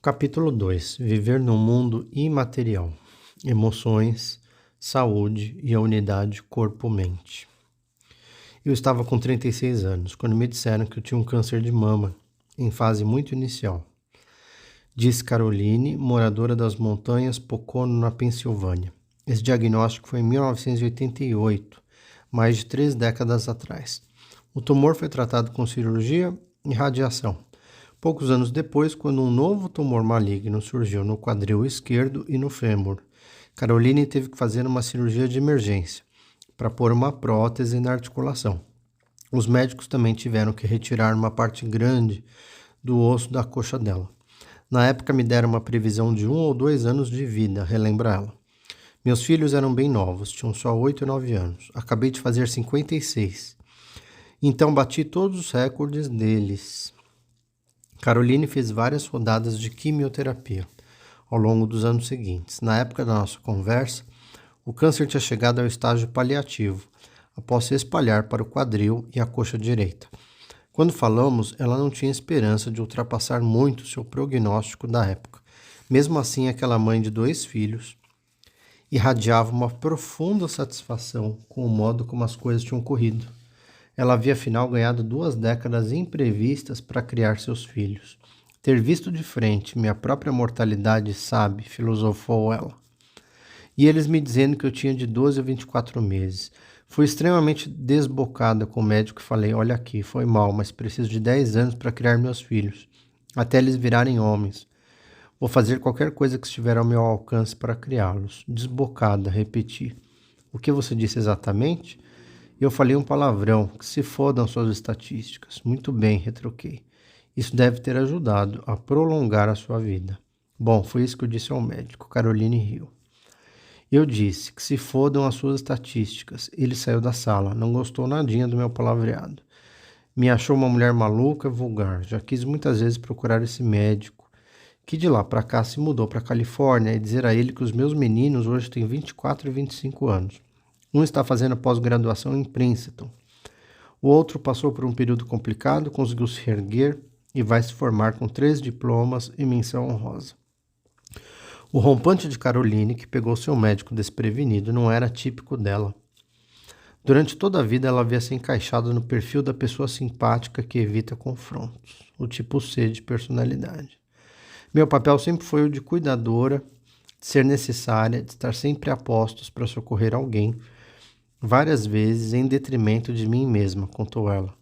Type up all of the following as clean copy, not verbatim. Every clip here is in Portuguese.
Capítulo 2: Viver num mundo imaterial. Emoções, saúde e a unidade corpo-mente. Eu estava com 36 anos quando me disseram que eu tinha um câncer de mama, em fase muito inicial. Diz Caroline, moradora das montanhas Pocono, na Pensilvânia. Esse diagnóstico foi em 1988, mais de 3 décadas atrás. O tumor foi tratado com cirurgia e radiação. Poucos anos depois, quando um novo tumor maligno surgiu no quadril esquerdo e no fêmur, Caroline teve que fazer uma cirurgia de emergência para pôr uma prótese na articulação. Os médicos também tiveram que retirar uma parte grande do osso da coxa dela. Na época me deram uma previsão de 1 ou 2 anos de vida, relembra ela. Meus filhos eram bem novos, tinham só 8 e 9 anos. Acabei de fazer 56. Então bati todos os recordes deles. Caroline fez várias rodadas de quimioterapia ao longo dos anos seguintes. Na época da nossa conversa, o câncer tinha chegado ao estágio paliativo, após se espalhar para o quadril e a coxa direita. Quando falamos, ela não tinha esperança de ultrapassar muito seu prognóstico da época. Mesmo assim, aquela mãe de 2 filhos irradiava uma profunda satisfação com o modo como as coisas tinham corrido. Ela havia afinal ganhado 2 décadas imprevistas para criar seus filhos. Ter visto de frente minha própria mortalidade, sabe, filosofou ela. E eles me dizendo que eu tinha de 12 a 24 meses. Fui extremamente desbocada com o médico e falei, olha aqui, foi mal, mas preciso de 10 anos para criar meus filhos, até eles virarem homens. Vou fazer qualquer coisa que estiver ao meu alcance para criá-los. Desbocada, repeti. O que você disse exatamente? Eu falei um palavrão, que se fodam suas estatísticas. Muito bem, retruquei. Isso deve ter ajudado a prolongar a sua vida. Bom, foi isso que eu disse ao médico. Caroline riu. Eu disse que se fodam as suas estatísticas. Ele saiu da sala, não gostou nadinha do meu palavreado. Me achou uma mulher maluca e vulgar. Já quis muitas vezes procurar esse médico, que de lá para cá se mudou para a Califórnia, e dizer a ele que os meus meninos hoje têm 24 e 25 anos. Um está fazendo pós-graduação em Princeton. O outro passou por um período complicado, conseguiu se erguer e vai se formar com 3 diplomas e menção honrosa. O rompante de Caroline, que pegou seu médico desprevenido, não era típico dela. Durante toda a vida ela havia se encaixado no perfil da pessoa simpática que evita confrontos, o tipo C de personalidade. Meu papel sempre foi o de cuidadora, de ser necessária, de estar sempre a postos para socorrer alguém, várias vezes em detrimento de mim mesma, contou ela.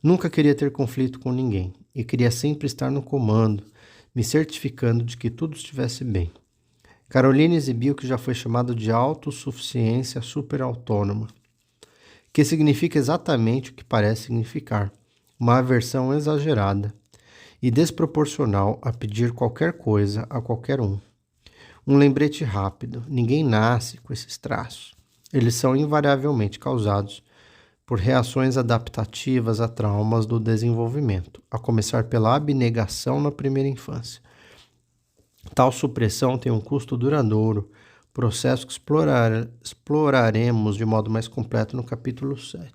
Nunca queria ter conflito com ninguém e queria sempre estar no comando, me certificando de que tudo estivesse bem. Caroline exibiu o que já foi chamado de autossuficiência superautônoma, que significa exatamente o que parece significar, uma aversão exagerada e desproporcional a pedir qualquer coisa a qualquer um. Um lembrete rápido, ninguém nasce com esses traços. Eles são invariavelmente causados por reações adaptativas a traumas do desenvolvimento, a começar pela abnegação na primeira infância. Tal supressão tem um custo duradouro, processo que exploraremos de modo mais completo no capítulo 7.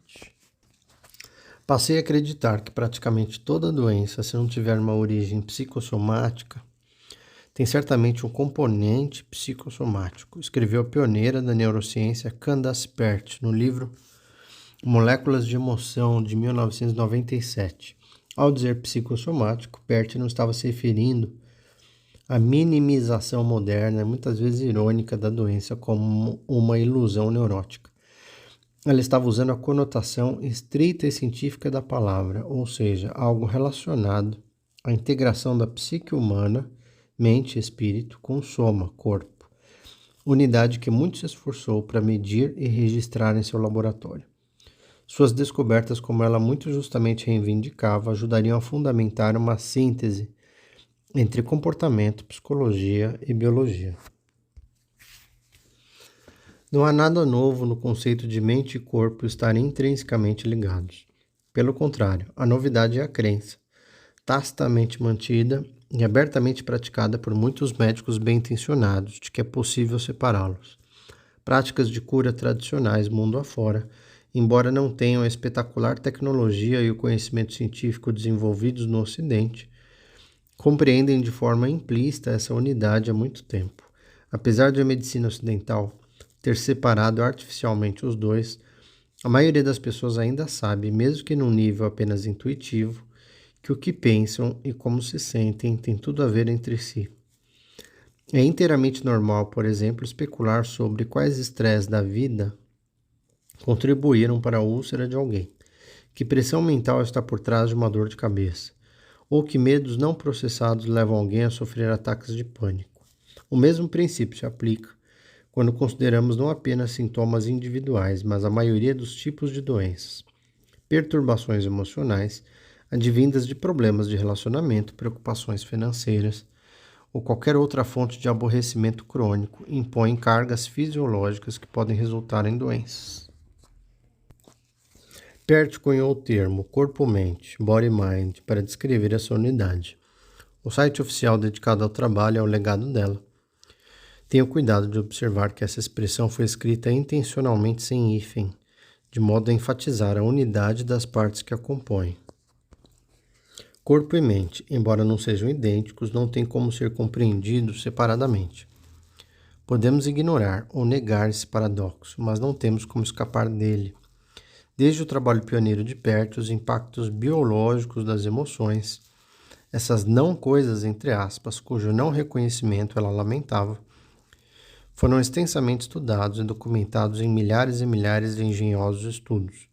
Passei a acreditar que praticamente toda doença, se não tiver uma origem psicossomática, tem certamente um componente psicossomático, escreveu a pioneira da neurociência Candace Pert no livro Moléculas de Emoção, de 1997. Ao dizer psicossomático, Pert não estava se referindo à minimização moderna, muitas vezes irônica, da doença como uma ilusão neurótica. Ela estava usando a conotação estrita e científica da palavra, ou seja, algo relacionado à integração da psique humana, mente e espírito, com o soma, corpo, unidade que muito se esforçou para medir e registrar em seu laboratório. Suas descobertas, como ela muito justamente reivindicava, ajudariam a fundamentar uma síntese entre comportamento, psicologia e biologia. Não há nada novo no conceito de mente e corpo estarem intrinsecamente ligados. Pelo contrário, a novidade é a crença, tacitamente mantida e abertamente praticada por muitos médicos bem-intencionados, de que é possível separá-los. Práticas de cura tradicionais mundo afora, embora não tenham a espetacular tecnologia e o conhecimento científico desenvolvidos no Ocidente, compreendem de forma implícita essa unidade há muito tempo. Apesar de a medicina ocidental ter separado artificialmente os dois, a maioria das pessoas ainda sabe, mesmo que num nível apenas intuitivo, que o que pensam e como se sentem tem tudo a ver entre si. É inteiramente normal, por exemplo, especular sobre quais estresses da vida contribuíram para a úlcera de alguém, que pressão mental está por trás de uma dor de cabeça, ou que medos não processados levam alguém a sofrer ataques de pânico. O mesmo princípio se aplica quando consideramos não apenas sintomas individuais, mas a maioria dos tipos de doenças, perturbações emocionais, advindas de problemas de relacionamento, preocupações financeiras ou qualquer outra fonte de aborrecimento crônico impõem cargas fisiológicas que podem resultar em doenças. Peart cunhou o termo corpo-mente, body-mind, para descrever essa unidade. O site oficial dedicado ao trabalho é o legado dela. Tenha cuidado de observar que essa expressão foi escrita intencionalmente sem hífen, de modo a enfatizar a unidade das partes que a compõem. Corpo e mente, embora não sejam idênticos, não têm como ser compreendidos separadamente. Podemos ignorar ou negar esse paradoxo, mas não temos como escapar dele. Desde o trabalho pioneiro de Peart, os impactos biológicos das emoções, essas não coisas entre aspas, cujo não reconhecimento ela lamentava, foram extensamente estudados e documentados em milhares e milhares de engenhosos estudos.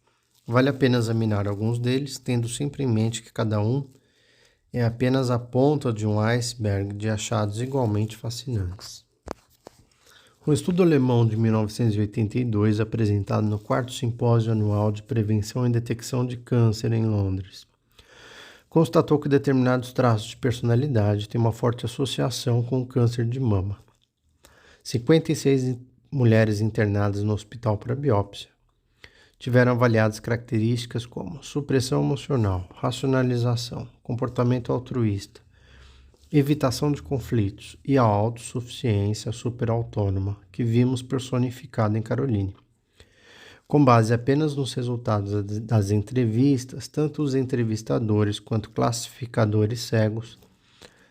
Vale a pena examinar alguns deles, tendo sempre em mente que cada um é apenas a ponta de um iceberg de achados igualmente fascinantes. Um estudo alemão de 1982, apresentado no 4º Simpósio Anual de Prevenção e Detecção de Câncer em Londres, constatou que determinados traços de personalidade têm uma forte associação com o câncer de mama. 56 mulheres internadas no hospital para biópsia tiveram avaliadas características como supressão emocional, racionalização, comportamento altruísta, evitação de conflitos e a autossuficiência superautônoma que vimos personificada em Caroline. Com base apenas nos resultados das entrevistas, tanto os entrevistadores quanto classificadores cegos,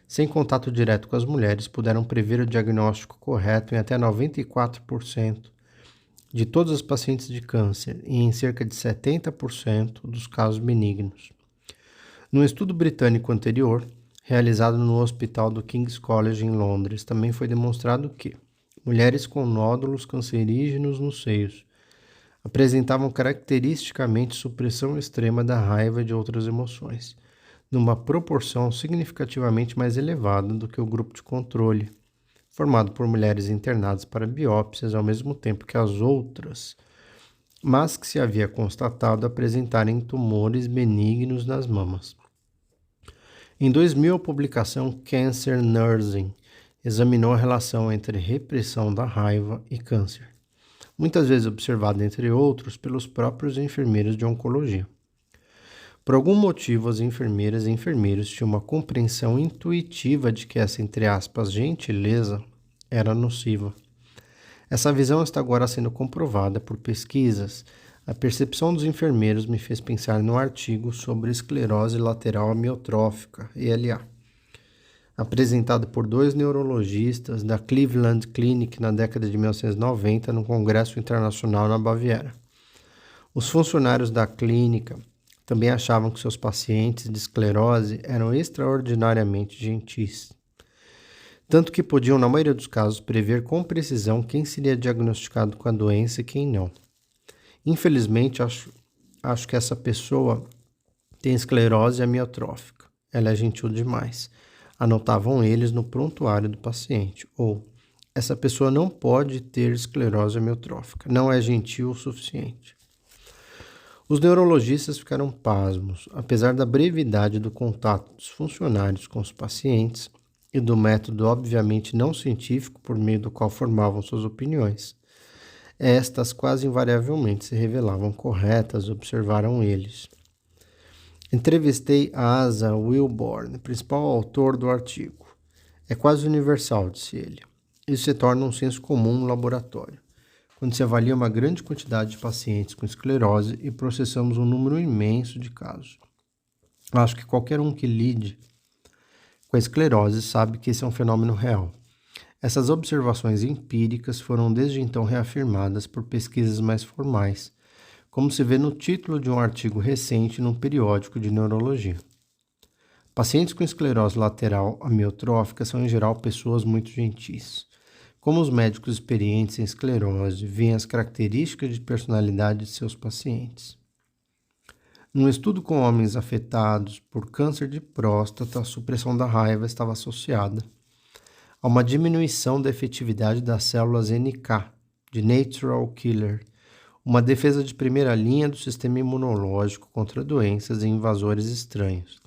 sem contato direto com as mulheres, puderam prever o diagnóstico correto em até 94% de todos os pacientes de câncer e em cerca de 70% dos casos benignos. Num estudo britânico anterior, realizado no hospital do King's College em Londres, também foi demonstrado que mulheres com nódulos cancerígenos nos seios apresentavam caracteristicamente supressão extrema da raiva e de outras emoções, numa proporção significativamente mais elevada do que o grupo de controle, formado por mulheres internadas para biópsias ao mesmo tempo que as outras, mas que se havia constatado apresentarem tumores benignos nas mamas. Em 2000, a publicação Cancer Nursing examinou a relação entre repressão da raiva e câncer, muitas vezes observada, entre outros, pelos próprios enfermeiros de oncologia. Por algum motivo, as enfermeiras e enfermeiros tinham uma compreensão intuitiva de que essa, entre aspas, gentileza era nociva. Essa visão está agora sendo comprovada por pesquisas. A percepção dos enfermeiros me fez pensar no artigo sobre esclerose lateral amiotrófica, ELA, apresentado por 2 neurologistas da Cleveland Clinic na década de 1990 no Congresso Internacional na Baviera. Os funcionários da clínica também achavam que seus pacientes de esclerose eram extraordinariamente gentis, tanto que podiam, na maioria dos casos, prever com precisão quem seria diagnosticado com a doença e quem não. Infelizmente, acho que essa pessoa tem esclerose amiotrófica. Ela é gentil demais. Anotavam eles no prontuário do paciente. Ou, essa pessoa não pode ter esclerose amiotrófica. Não é gentil o suficiente. Os neurologistas ficaram pasmos. Apesar da brevidade do contato dos funcionários com os pacientes e do método obviamente não científico por meio do qual formavam suas opiniões, estas quase invariavelmente se revelavam corretas, observaram eles. Entrevistei a Asa Wilborn, principal autor do artigo. É quase universal, disse ele. Isso se torna um senso comum no laboratório, quando se avalia uma grande quantidade de pacientes com esclerose e processamos um número imenso de casos. Acho que qualquer um que lide com a esclerose sabe que esse é um fenômeno real. Essas observações empíricas foram desde então reafirmadas por pesquisas mais formais, como se vê no título de um artigo recente num periódico de neurologia. Pacientes com esclerose lateral amiotrófica são em geral pessoas muito gentis. Como os médicos experientes em esclerose veem as características de personalidade de seus pacientes. Num estudo com homens afetados por câncer de próstata, a supressão da raiva estava associada a uma diminuição da efetividade das células NK, de Natural Killer, uma defesa de primeira linha do sistema imunológico contra doenças e invasores estranhos.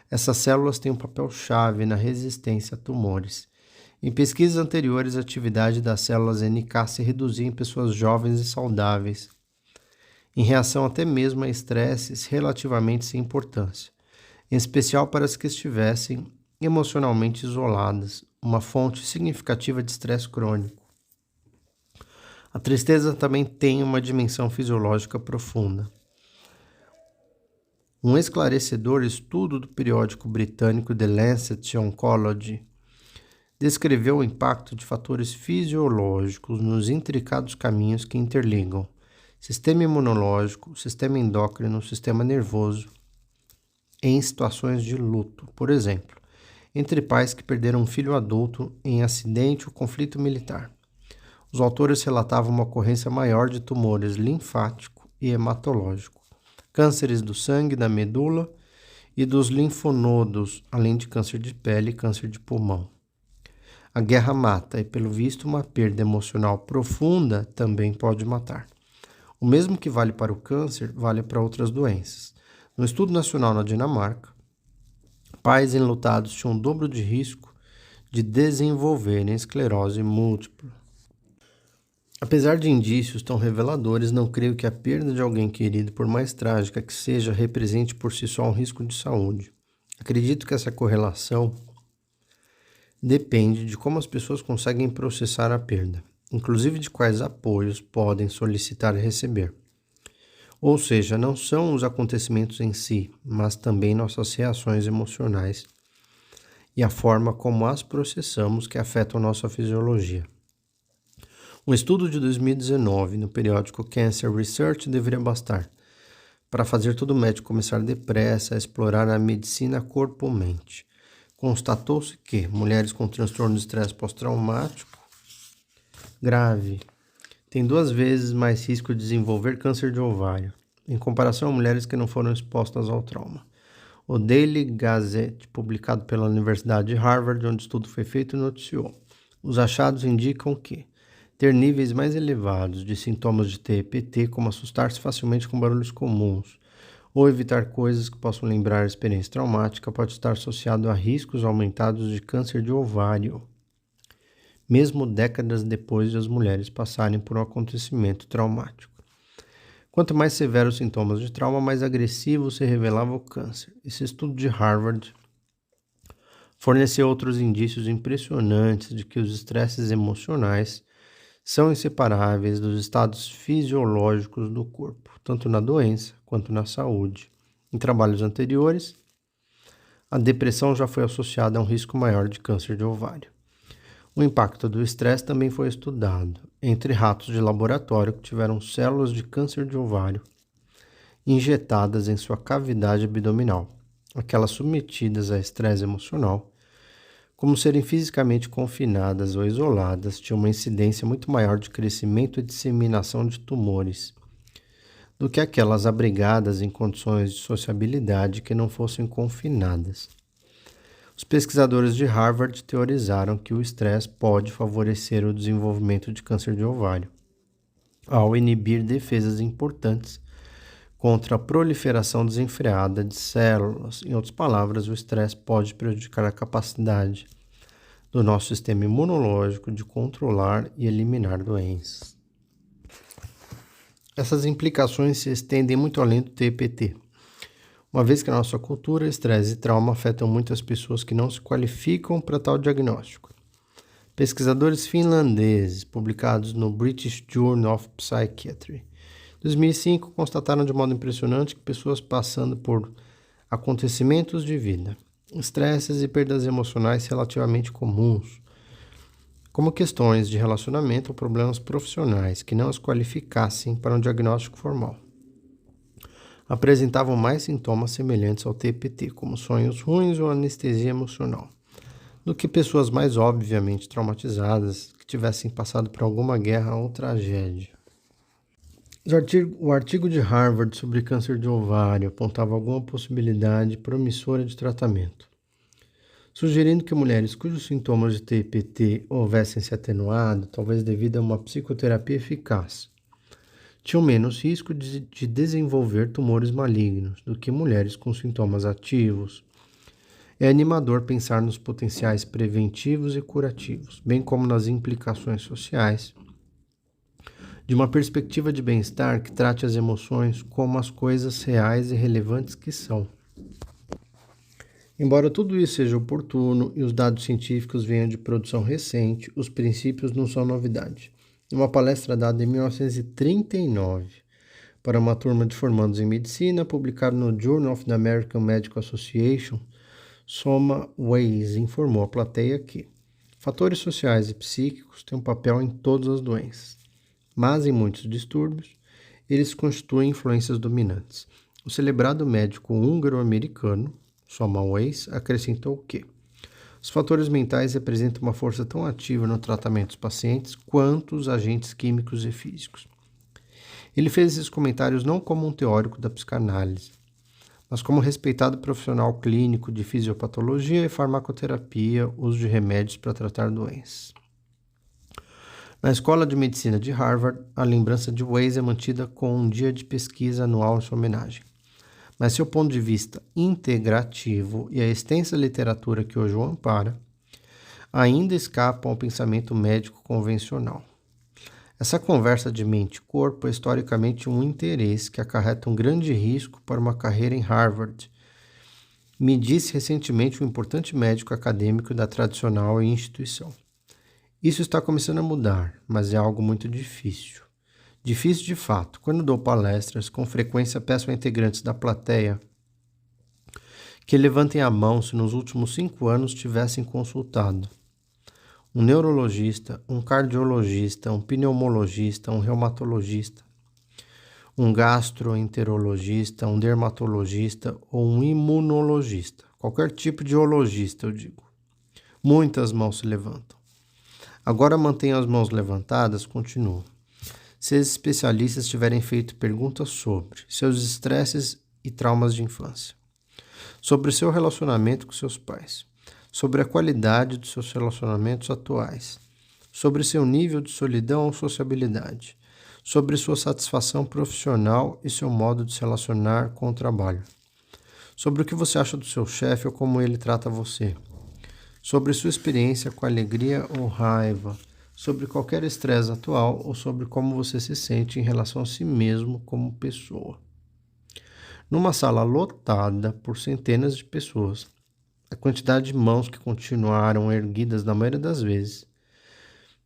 Essas células têm um papel-chave na resistência a tumores. Em pesquisas anteriores, a atividade das células NK se reduzia em pessoas jovens e saudáveis, em reação até mesmo a estresses relativamente sem importância, em especial para as que estivessem emocionalmente isoladas, uma fonte significativa de estresse crônico. A tristeza também tem uma dimensão fisiológica profunda. Um esclarecedor estudo do periódico britânico The Lancet Oncology descreveu o impacto de fatores fisiológicos nos intricados caminhos que interligam sistema imunológico, sistema endócrino, sistema nervoso, em situações de luto. Por exemplo, entre pais que perderam um filho adulto em acidente ou conflito militar. Os autores relatavam uma ocorrência maior de tumores linfático e hematológico, cânceres do sangue, da medula e dos linfonodos, além de câncer de pele e câncer de pulmão. A guerra mata e, pelo visto, uma perda emocional profunda também pode matar. O mesmo que vale para o câncer, vale para outras doenças. No estudo nacional na Dinamarca, pais enlutados tinham o dobro de risco de desenvolverem esclerose múltipla. Apesar de indícios tão reveladores, não creio que a perda de alguém querido, por mais trágica que seja, represente por si só um risco de saúde. Acredito que essa correlação depende de como as pessoas conseguem processar a perda, inclusive de quais apoios podem solicitar e receber. Ou seja, não são os acontecimentos em si, mas também nossas reações emocionais e a forma como as processamos que afetam nossa fisiologia. Um estudo de 2019 no periódico Cancer Research deveria bastar para fazer todo médico começar depressa a explorar a medicina corpo-mente. Constatou-se que mulheres com transtorno de estresse pós-traumático grave têm 2 vezes mais risco de desenvolver câncer de ovário, em comparação a mulheres que não foram expostas ao trauma. O Daily Gazette, publicado pela Universidade de Harvard, onde o estudo foi feito, noticiou: os achados indicam que ter níveis mais elevados de sintomas de TEPT, como assustar-se facilmente com barulhos comuns, ou evitar coisas que possam lembrar a experiência traumática, pode estar associado a riscos aumentados de câncer de ovário, mesmo décadas depois de as mulheres passarem por um acontecimento traumático. Quanto mais severos os sintomas de trauma, mais agressivo se revelava o câncer. Esse estudo de Harvard forneceu outros indícios impressionantes de que os estresses emocionais são inseparáveis dos estados fisiológicos do corpo, tanto na doença quanto na saúde. Em trabalhos anteriores, a depressão já foi associada a um risco maior de câncer de ovário. O impacto do estresse também foi estudado entre ratos de laboratório que tiveram células de câncer de ovário injetadas em sua cavidade abdominal. Aquelas submetidas a estresse emocional, como serem fisicamente confinadas ou isoladas, tinham uma incidência muito maior de crescimento e disseminação de tumores do que aquelas abrigadas em condições de sociabilidade que não fossem confinadas. Os pesquisadores de Harvard teorizaram que o estresse pode favorecer o desenvolvimento de câncer de ovário, ao inibir defesas importantes contra a proliferação desenfreada de células. Em outras palavras, o estresse pode prejudicar a capacidade do nosso sistema imunológico de controlar e eliminar doenças. Essas implicações se estendem muito além do TPT, uma vez que na nossa cultura, estresse e trauma afetam muitas pessoas que não se qualificam para tal diagnóstico. Pesquisadores finlandeses, publicados no British Journal of Psychiatry, em 2005, constataram de modo impressionante que pessoas passando por acontecimentos de vida estresses e perdas emocionais relativamente comuns, como questões de relacionamento ou problemas profissionais que não as qualificassem para um diagnóstico formal. Apresentavam mais sintomas semelhantes ao TPT, como sonhos ruins ou anestesia emocional, do que pessoas mais obviamente traumatizadas que tivessem passado por alguma guerra ou tragédia. O artigo de Harvard sobre câncer de ovário apontava alguma possibilidade promissora de tratamento, sugerindo que mulheres cujos sintomas de TPT houvessem se atenuado, talvez devido a uma psicoterapia eficaz, tinham menos risco de desenvolver tumores malignos do que mulheres com sintomas ativos. É animador pensar nos potenciais preventivos e curativos, bem como nas implicações sociais, de uma perspectiva de bem-estar que trate as emoções como as coisas reais e relevantes que são. Embora tudo isso seja oportuno e os dados científicos venham de produção recente, os princípios não são novidade. Em uma palestra dada em 1939 para uma turma de formandos em medicina, publicada no Journal of the American Medical Association, Soma Weiss informou a plateia que fatores sociais e psíquicos têm um papel em todas as doenças, mas em muitos distúrbios, eles constituem influências dominantes. O celebrado médico húngaro-americano, Soma Weiss, acrescentou que os fatores mentais representam uma força tão ativa no tratamento dos pacientes quanto os agentes químicos e físicos. Ele fez esses comentários não como um teórico da psicanálise, mas como respeitado profissional clínico de fisiopatologia e farmacoterapia, uso de remédios para tratar doenças. Na Escola de Medicina de Harvard, a lembrança de Weiss é mantida com um dia de pesquisa anual em sua homenagem. Mas seu ponto de vista integrativo e a extensa literatura que hoje o ampara ainda escapam ao pensamento médico convencional. Essa conversa de mente e corpo é historicamente um interesse que acarreta um grande risco para uma carreira em Harvard, me disse recentemente um importante médico acadêmico da tradicional instituição. Isso está começando a mudar, mas é algo muito difícil. Difícil de fato. Quando dou palestras, com frequência peço a integrantes da plateia que levantem a mão se nos últimos 5 anos tivessem consultado um neurologista, um cardiologista, um pneumologista, um reumatologista, um gastroenterologista, um dermatologista ou um imunologista. Qualquer tipo de ologista, eu digo. Muitas mãos se levantam. Agora mantenham as mãos levantadas, continuo. Se os especialistas tiverem feito perguntas sobre seus estresses e traumas de infância, sobre seu relacionamento com seus pais, sobre a qualidade dos seus relacionamentos atuais, sobre seu nível de solidão ou sociabilidade, sobre sua satisfação profissional e seu modo de se relacionar com o trabalho, sobre o que você acha do seu chefe ou como ele trata você, sobre sua experiência com alegria ou raiva, sobre qualquer estresse atual ou sobre como você se sente em relação a si mesmo como pessoa. Numa sala lotada por centenas de pessoas, a quantidade de mãos que continuaram erguidas na maioria das vezes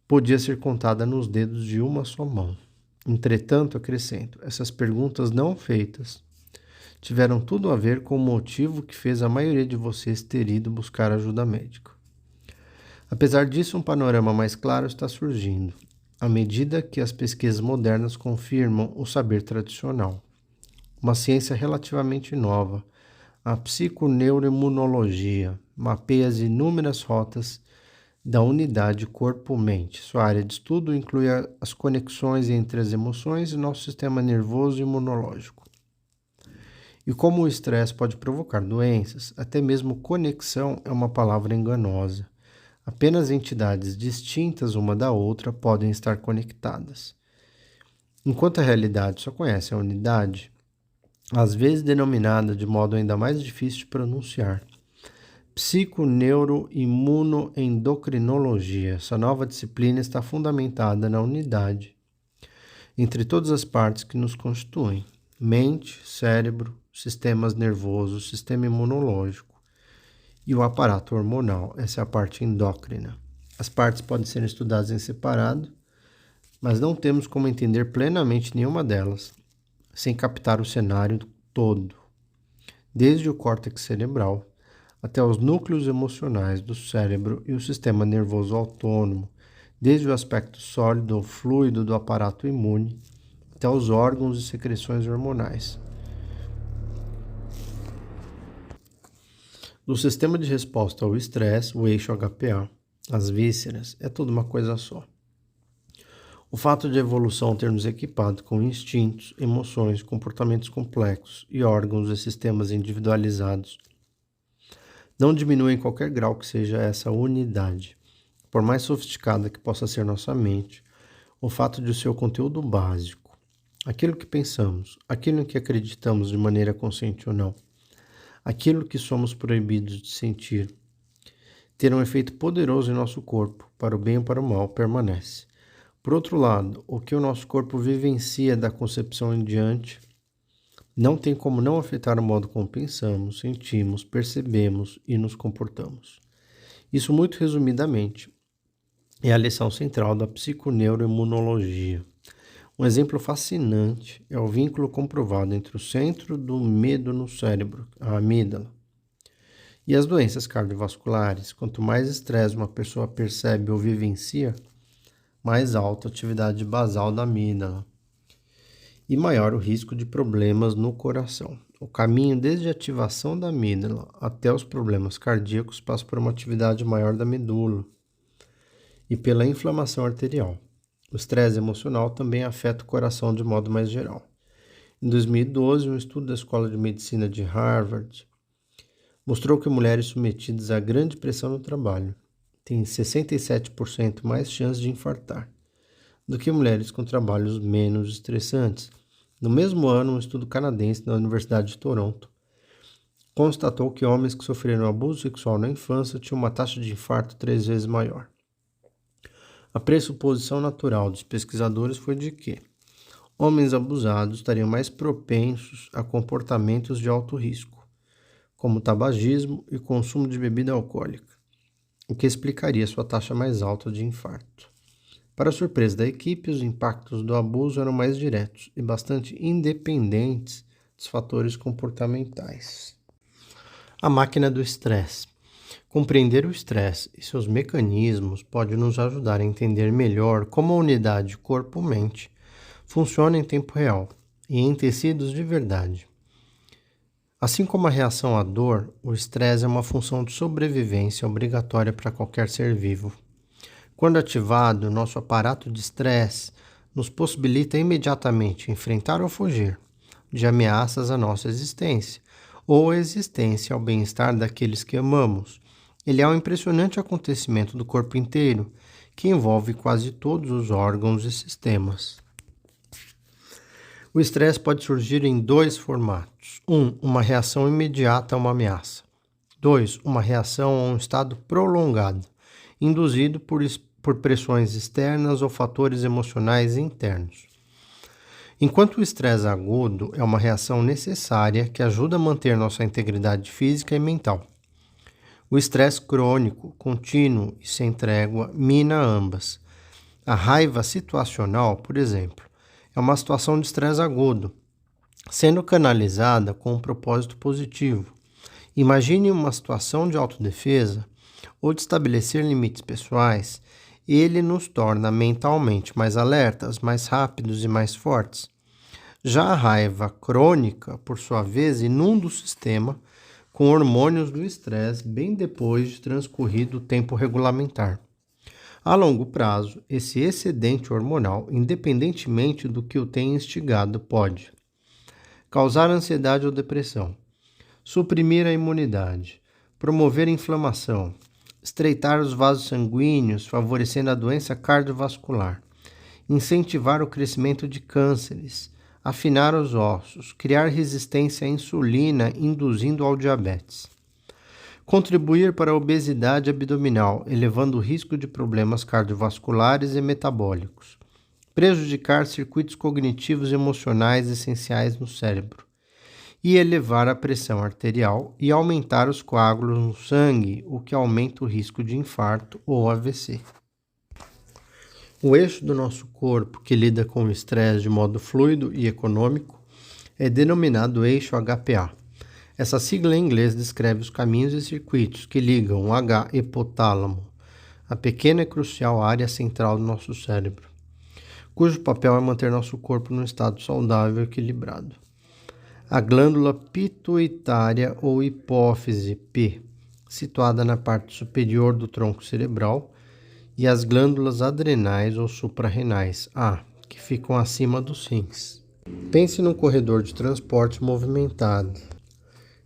podia ser contada nos dedos de uma só mão. Entretanto, acrescento, essas perguntas não feitas tiveram tudo a ver com o motivo que fez a maioria de vocês ter ido buscar ajuda médica. Apesar disso, um panorama mais claro está surgindo, à medida que as pesquisas modernas confirmam o saber tradicional. Uma ciência relativamente nova, a psiconeuroimunologia, mapeia as inúmeras rotas da unidade corpo-mente. Sua área de estudo inclui as conexões entre as emoções e nosso sistema nervoso e imunológico. E como o estresse pode provocar doenças, até mesmo conexão é uma palavra enganosa. Apenas entidades distintas uma da outra podem estar conectadas. Enquanto a realidade só conhece a unidade, às vezes denominada de modo ainda mais difícil de pronunciar, psiconeuroimunoendocrinologia. Essa nova disciplina está fundamentada na unidade entre todas as partes que nos constituem: mente, cérebro, sistemas nervosos, sistema imunológico e o aparato hormonal. Essa é a parte endócrina. As partes podem ser estudadas em separado, mas não temos como entender plenamente nenhuma delas sem captar o cenário todo, desde o córtex cerebral até os núcleos emocionais do cérebro e o sistema nervoso autônomo, desde o aspecto sólido ou fluido do aparato imune até os órgãos e secreções hormonais. Do sistema de resposta ao estresse, o eixo HPA, as vísceras, é tudo uma coisa só. O fato de a evolução ter nos equipado com instintos, emoções, comportamentos complexos e órgãos e sistemas individualizados não diminui em qualquer grau que seja essa unidade. Por mais sofisticada que possa ser nossa mente, o fato de o seu conteúdo básico, aquilo que pensamos, aquilo em que acreditamos de maneira consciente ou não, aquilo que somos proibidos de sentir, ter um efeito poderoso em nosso corpo, para o bem ou para o mal, permanece. Por outro lado, o que o nosso corpo vivencia da concepção em diante não tem como não afetar o modo como pensamos, sentimos, percebemos e nos comportamos. Isso, muito resumidamente, é a lição central da psiconeuroimunologia. Um exemplo fascinante é o vínculo comprovado entre o centro do medo no cérebro, a amígdala, e as doenças cardiovasculares. Quanto mais estresse uma pessoa percebe ou vivencia, mais alta a atividade basal da amígdala e maior o risco de problemas no coração. O caminho desde a ativação da amígdala até os problemas cardíacos passa por uma atividade maior da medula e pela inflamação arterial. O estresse emocional também afeta o coração de modo mais geral. Em 2012, um estudo da Escola de Medicina de Harvard mostrou que mulheres submetidas a grande pressão no trabalho têm 67% mais chance de infartar do que mulheres com trabalhos menos estressantes. No mesmo ano, um estudo canadense da Universidade de Toronto constatou que homens que sofreram abuso sexual na infância tinham uma taxa de infarto 3 vezes maior. A pressuposição natural dos pesquisadores foi de que homens abusados estariam mais propensos a comportamentos de alto risco, como tabagismo e consumo de bebida alcoólica, o que explicaria sua taxa mais alta de infarto. Para surpresa da equipe, os impactos do abuso eram mais diretos e bastante independentes dos fatores comportamentais. A máquina do estresse. Compreender o estresse e seus mecanismos pode nos ajudar a entender melhor como a unidade corpo-mente funciona em tempo real e em tecidos de verdade. Assim como a reação à dor, o estresse é uma função de sobrevivência obrigatória para qualquer ser vivo. Quando ativado, nosso aparato de estresse nos possibilita imediatamente enfrentar ou fugir de ameaças à nossa existência ou à existência ao bem-estar daqueles que amamos. Ele é um impressionante acontecimento do corpo inteiro que envolve quase todos os órgãos e sistemas. O estresse pode surgir em 2 formatos. 1. Uma reação imediata a uma ameaça. 2. Uma reação a um estado prolongado, induzido por pressões externas ou fatores emocionais internos. Enquanto o estresse agudo é uma reação necessária que ajuda a manter nossa integridade física e mental, o estresse crônico, contínuo e sem trégua mina ambas. A raiva situacional, por exemplo, é uma situação de estresse agudo, sendo canalizada com um propósito positivo. Imagine uma situação de autodefesa ou de estabelecer limites pessoais. Ele nos torna mentalmente mais alertas, mais rápidos e mais fortes. Já a raiva crônica, por sua vez, inunda o sistema com hormônios do estresse bem depois de transcorrido o tempo regulamentar. A longo prazo, esse excedente hormonal, independentemente do que o tenha instigado, pode causar ansiedade ou depressão, suprimir a imunidade, promover inflamação, estreitar os vasos sanguíneos, favorecendo a doença cardiovascular, incentivar o crescimento de cânceres, afinar os ossos, criar resistência à insulina, induzindo ao diabetes, contribuir para a obesidade abdominal, elevando o risco de problemas cardiovasculares e metabólicos, prejudicar circuitos cognitivos e emocionais essenciais no cérebro, e elevar a pressão arterial e aumentar os coágulos no sangue, o que aumenta o risco de infarto ou AVC. O eixo do nosso corpo, que lida com o estresse de modo fluido e econômico, é denominado eixo HPA. Essa sigla em inglês descreve os caminhos e circuitos que ligam o H-hipotálamo, a pequena e crucial área central do nosso cérebro, cujo papel é manter nosso corpo num estado saudável e equilibrado. A glândula pituitária ou hipófise P, situada na parte superior do tronco cerebral, e as glândulas adrenais ou suprarrenais, A, que ficam acima dos rins. Pense num corredor de transporte movimentado,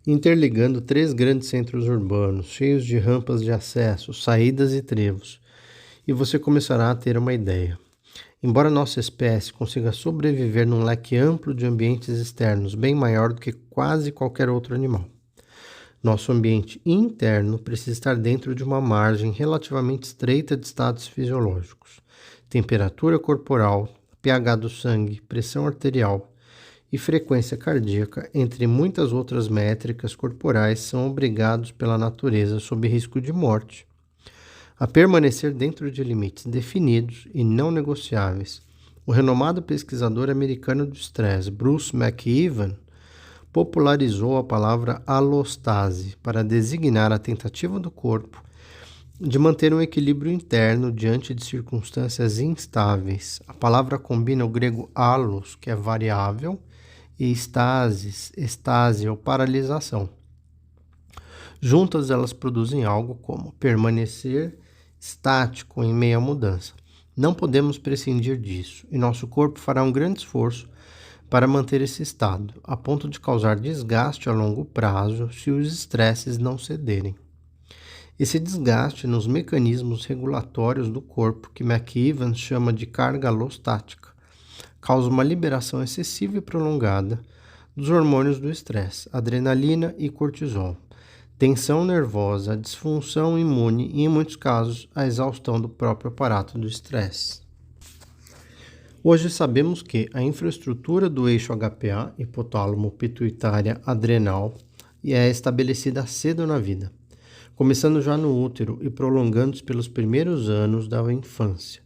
interligando 3 grandes centros urbanos, cheios de rampas de acesso, saídas e trevos, e você começará a ter uma ideia. Embora nossa espécie consiga sobreviver num leque amplo de ambientes externos, bem maior do que quase qualquer outro animal, nosso ambiente interno precisa estar dentro de uma margem relativamente estreita de estados fisiológicos. Temperatura corporal, pH do sangue, pressão arterial e frequência cardíaca, entre muitas outras métricas corporais, são obrigados pela natureza, sob risco de morte, a permanecer dentro de limites definidos e não negociáveis. O renomado pesquisador americano do estresse, Bruce McEwen, popularizou a palavra alostase para designar a tentativa do corpo de manter um equilíbrio interno diante de circunstâncias instáveis. A palavra combina o grego alos, que é variável, e stasis, estase ou paralisação. Juntas elas produzem algo como permanecer estático em meio à mudança. Não podemos prescindir disso, e nosso corpo fará um grande esforço para manter esse estado, a ponto de causar desgaste a longo prazo se os estresses não cederem. Esse desgaste nos mecanismos regulatórios do corpo, que McEwen chama de carga alostática, causa uma liberação excessiva e prolongada dos hormônios do estresse, adrenalina e cortisol, tensão nervosa, disfunção imune e, em muitos casos, a exaustão do próprio aparato do estresse. Hoje sabemos que a infraestrutura do eixo HPA, hipotálamo, pituitária, adrenal, é estabelecida cedo na vida, começando já no útero e prolongando-se pelos primeiros anos da infância.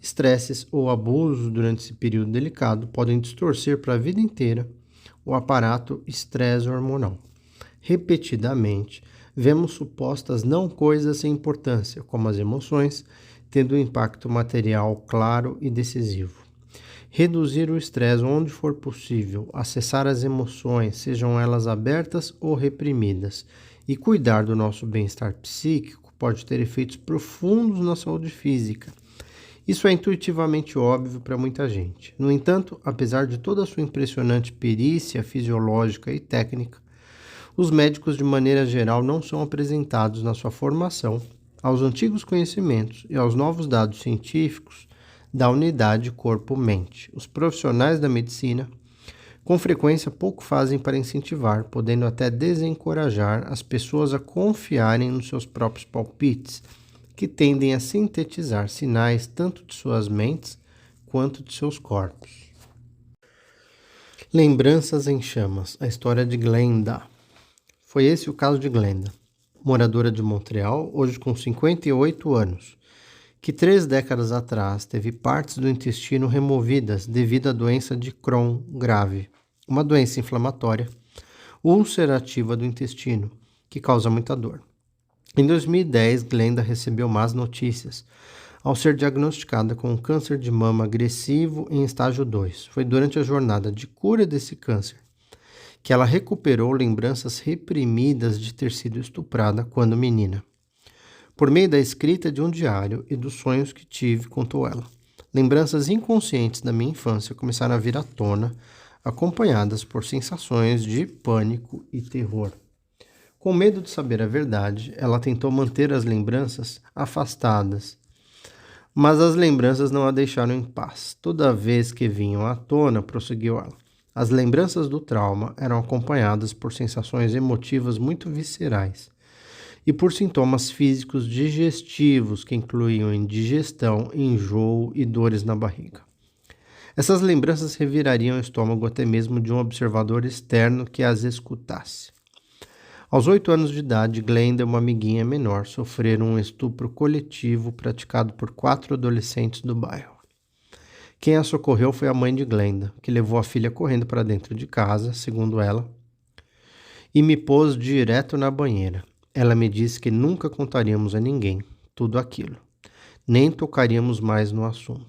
Estresses ou abusos durante esse período delicado podem distorcer para a vida inteira o aparato estresse hormonal. Repetidamente, vemos supostas não coisas sem importância, como as emoções, tendo um impacto material claro e decisivo. Reduzir o estresse onde for possível, acessar as emoções, sejam elas abertas ou reprimidas, e cuidar do nosso bem-estar psíquico pode ter efeitos profundos na saúde física. Isso é intuitivamente óbvio para muita gente. No entanto, apesar de toda a sua impressionante perícia fisiológica e técnica, os médicos, de maneira geral, não são apresentados na sua formação aos antigos conhecimentos e aos novos dados científicos da unidade corpo-mente. Os profissionais da medicina, com frequência, pouco fazem para incentivar, podendo até desencorajar as pessoas a confiarem nos seus próprios palpites, que tendem a sintetizar sinais tanto de suas mentes quanto de seus corpos. Lembranças em chamas, a história de Glenda. Foi esse o caso de Glenda, moradora de Montreal, hoje com 58 anos, que 3 décadas atrás teve partes do intestino removidas devido à doença de Crohn grave, uma doença inflamatória ulcerativa do intestino, que causa muita dor. Em 2010, Glenda recebeu más notícias ao ser diagnosticada com um câncer de mama agressivo em estágio 2. Foi durante a jornada de cura desse câncer que ela recuperou lembranças reprimidas de ter sido estuprada quando menina. Por meio da escrita de um diário e dos sonhos que tive, contou ela, lembranças inconscientes da minha infância começaram a vir à tona, acompanhadas por sensações de pânico e terror. Com medo de saber a verdade, ela tentou manter as lembranças afastadas, mas as lembranças não a deixaram em paz. Toda vez que vinham à tona, prosseguiu ela, as lembranças do trauma eram acompanhadas por sensações emotivas muito viscerais e por sintomas físicos digestivos que incluíam indigestão, enjoo e dores na barriga. Essas lembranças revirariam o estômago até mesmo de um observador externo que as escutasse. Aos 8 anos de idade, Glenda e uma amiguinha menor sofreram um estupro coletivo praticado por 4 adolescentes do bairro. Quem a socorreu foi a mãe de Glenda, que levou a filha correndo para dentro de casa, segundo ela, e me pôs direto na banheira. Ela me disse que nunca contaríamos a ninguém tudo aquilo, nem tocaríamos mais no assunto.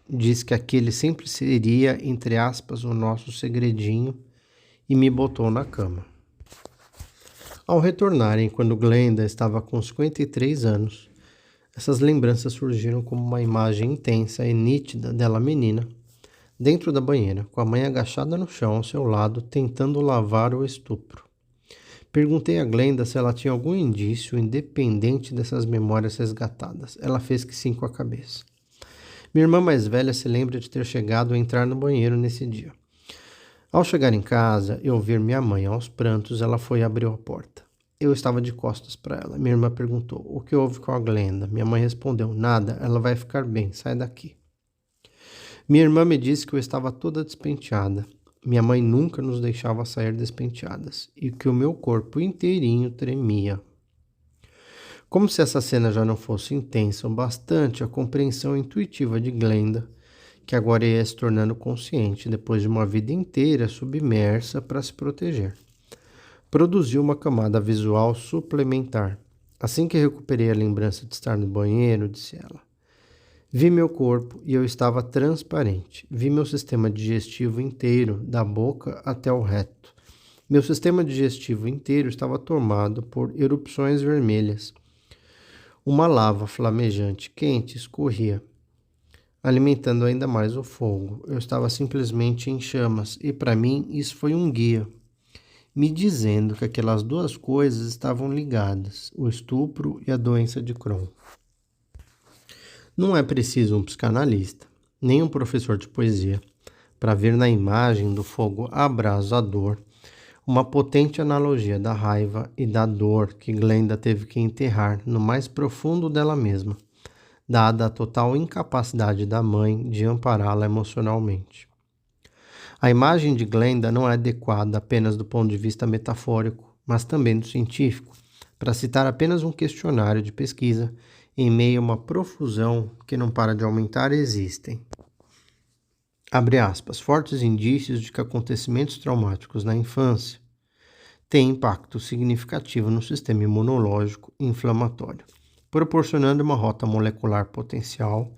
Disse que aquele sempre seria, entre aspas, o nosso segredinho e me botou na cama. Ao retornarem, quando Glenda estava com 53 anos, essas lembranças surgiram como uma imagem intensa e nítida dela menina, dentro da banheira, com a mãe agachada no chão ao seu lado, tentando lavar o estupro. Perguntei a Glenda se ela tinha algum indício independente dessas memórias resgatadas. Ela fez que sim com a cabeça. Minha irmã mais velha se lembra de ter chegado a entrar no banheiro nesse dia. Ao chegar em casa e ouvir minha mãe aos prantos, ela foi e abriu a porta. Eu estava de costas para ela. Minha irmã perguntou: "O que houve com a Glenda?" Minha mãe respondeu: "Nada, ela vai ficar bem, sai daqui." Minha irmã me disse que eu estava toda despenteada. Minha mãe nunca nos deixava sair despenteadas e que o meu corpo inteirinho tremia. Como se essa cena já não fosse intensa o bastante, a compreensão intuitiva de Glenda, que agora ia se tornando consciente depois de uma vida inteira submersa para se proteger, produziu uma camada visual suplementar. Assim que recuperei a lembrança de estar no banheiro, disse ela, vi meu corpo e eu estava transparente. Vi meu sistema digestivo inteiro, da boca até o reto. Meu sistema digestivo inteiro estava tomado por erupções vermelhas. Uma lava flamejante quente escorria, alimentando ainda mais o fogo. Eu estava simplesmente em chamas e para mim isso foi um guia, me dizendo que aquelas duas coisas estavam ligadas, o estupro e a doença de Crohn. Não é preciso um psicanalista, nem um professor de poesia, para ver na imagem do fogo abrasador uma potente analogia da raiva e da dor que Glenda teve que enterrar no mais profundo dela mesma, dada a total incapacidade da mãe de ampará-la emocionalmente. A imagem de Glenda não é adequada apenas do ponto de vista metafórico, mas também do científico, para citar apenas um questionário de pesquisa. Em meio a uma profusão que não para de aumentar, existem, abre aspas, fortes indícios de que acontecimentos traumáticos na infância têm impacto significativo no sistema imunológico e inflamatório, proporcionando uma rota molecular potencial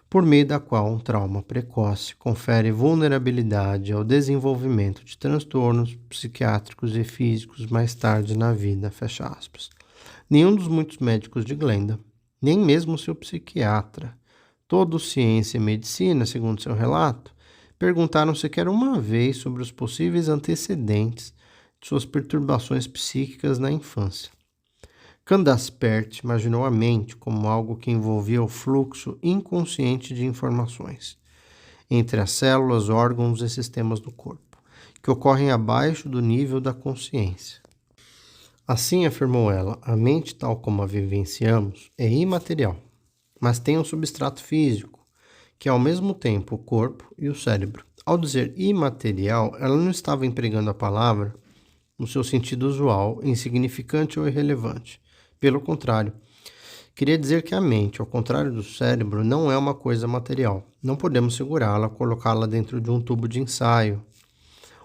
por meio da qual um trauma precoce confere vulnerabilidade ao desenvolvimento de transtornos psiquiátricos e físicos mais tarde na vida, fecha aspas. Nenhum dos muitos médicos de Glenda, nem mesmo seu psiquiatra, todos ciência e medicina, segundo seu relato, perguntaram sequer uma vez sobre os possíveis antecedentes de suas perturbações psíquicas na infância. Candace Pert imaginou a mente como algo que envolvia o fluxo inconsciente de informações entre as células, órgãos e sistemas do corpo, que ocorrem abaixo do nível da consciência. Assim, afirmou ela, a mente tal como a vivenciamos é imaterial, mas tem um substrato físico, que é ao mesmo tempo o corpo e o cérebro. Ao dizer imaterial, ela não estava empregando a palavra no seu sentido usual, insignificante ou irrelevante. Pelo contrário, queria dizer que a mente, ao contrário do cérebro, não é uma coisa material. Não podemos segurá-la, colocá-la dentro de um tubo de ensaio,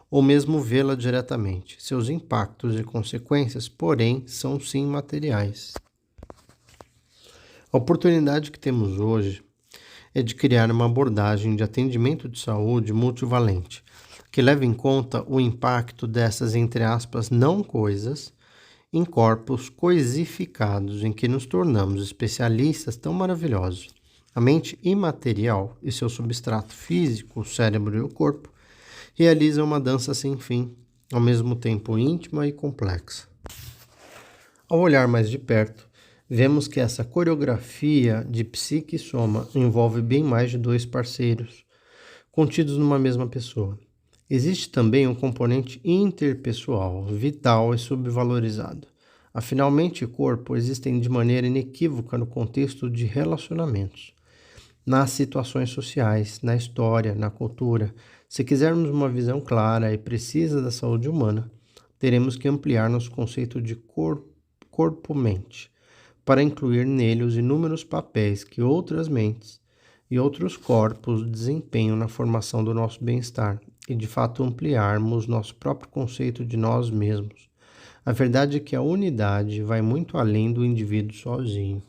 ou mesmo vê-la diretamente. Seus impactos e consequências, porém, são sim materiais. A oportunidade que temos hoje é de criar uma abordagem de atendimento de saúde multivalente, que leve em conta o impacto dessas, entre aspas, não coisas, em corpos coisificados em que nos tornamos especialistas tão maravilhosos. A mente imaterial e seu substrato físico, o cérebro e o corpo, realiza uma dança sem fim, ao mesmo tempo íntima e complexa. Ao olhar mais de perto, vemos que essa coreografia de psique e soma envolve bem mais de dois parceiros, contidos numa mesma pessoa. Existe também um componente interpessoal, vital e subvalorizado. Afinal, mente e corpo existem de maneira inequívoca no contexto de relacionamentos, nas situações sociais, na história, na cultura. Se quisermos uma visão clara e precisa da saúde humana, teremos que ampliar nosso conceito de corpo-mente, para incluir nele os inúmeros papéis que outras mentes e outros corpos desempenham na formação do nosso bem-estar e, de fato, ampliarmos nosso próprio conceito de nós mesmos, A verdade é que a unidade vai muito além do indivíduo sozinho.